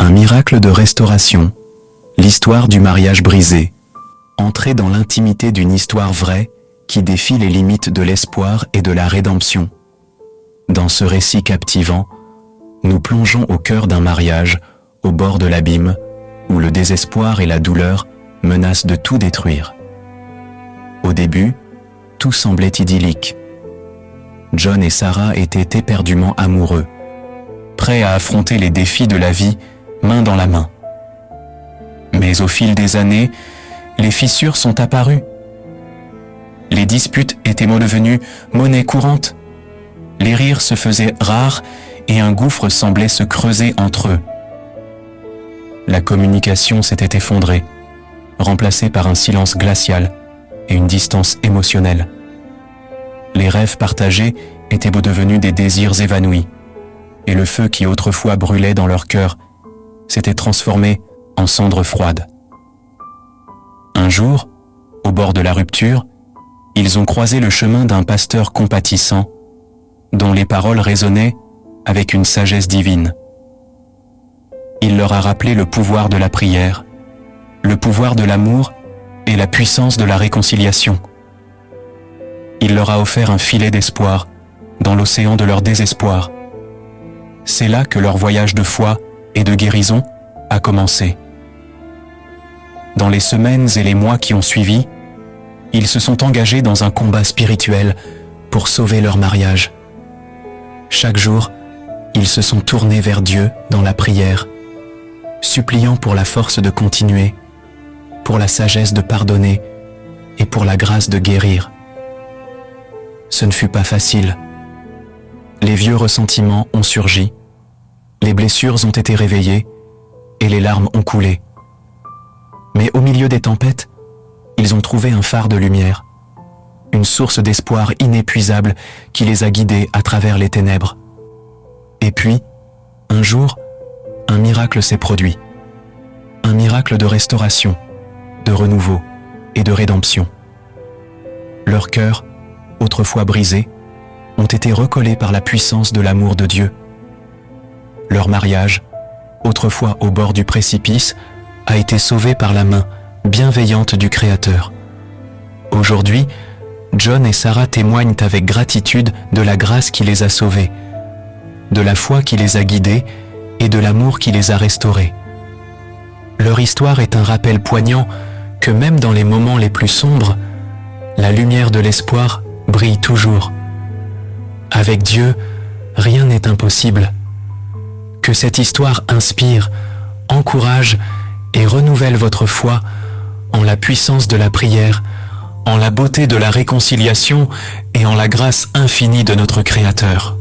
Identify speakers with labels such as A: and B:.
A: Un miracle de restauration, l'histoire du mariage brisé. Entrez dans l'intimité d'une histoire vraie qui défie les limites de l'espoir et de la rédemption. Dans ce récit captivant, nous plongeons au cœur d'un mariage, au bord de l'abîme, où le désespoir et la douleur menacent de tout détruire. Au début, tout semblait idyllique. John et Sarah étaient éperdument amoureux, prêts à affronter les défis de la vie main dans la main. Mais au fil des années, les fissures sont apparues. Les disputes étaient devenues monnaie courante. Les rires se faisaient rares et un gouffre semblait se creuser entre eux. La communication s'était effondrée, remplacée par un silence glacial et une distance émotionnelle. Les rêves partagés étaient devenus des désirs évanouis, et le feu qui autrefois brûlait dans leur cœur s'était transformé en cendres froides. Un jour, au bord de la rupture, ils ont croisé le chemin d'un pasteur compatissant, dont les paroles résonnaient avec une sagesse divine. Il leur a rappelé le pouvoir de la prière, le pouvoir de l'amour et la puissance de la réconciliation. Il leur a offert un filet d'espoir dans l'océan de leur désespoir. C'est là que leur voyage de foi et de guérison a commencé. Dans les semaines et les mois qui ont suivi, ils se sont engagés dans un combat spirituel pour sauver leur mariage. Chaque jour, ils se sont tournés vers Dieu dans la prière, suppliant pour la force de continuer, pour la sagesse de pardonner et pour la grâce de guérir. Ce ne fut pas facile. Les vieux ressentiments ont surgi, les blessures ont été réveillées et les larmes ont coulé. Mais au milieu des tempêtes, ils ont trouvé un phare de lumière, une source d'espoir inépuisable qui les a guidés à travers les ténèbres. Et puis, un jour, un miracle s'est produit. Un miracle de restauration, de renouveau et de rédemption. Leurs cœurs, autrefois brisés, ont été recollés par la puissance de l'amour de Dieu. Leur mariage, autrefois au bord du précipice, a été sauvé par la main bienveillante du Créateur. Aujourd'hui, John et Sarah témoignent avec gratitude de la grâce qui les a sauvés, de la foi qui les a guidés et de l'amour qui les a restaurés. Leur histoire est un rappel poignant que même dans les moments les plus sombres, la lumière de l'espoir brille toujours. Avec Dieu, rien n'est impossible. Que cette histoire inspire, encourage et renouvelle votre foi en la puissance de la prière, en la beauté de la réconciliation et en la grâce infinie de notre Créateur.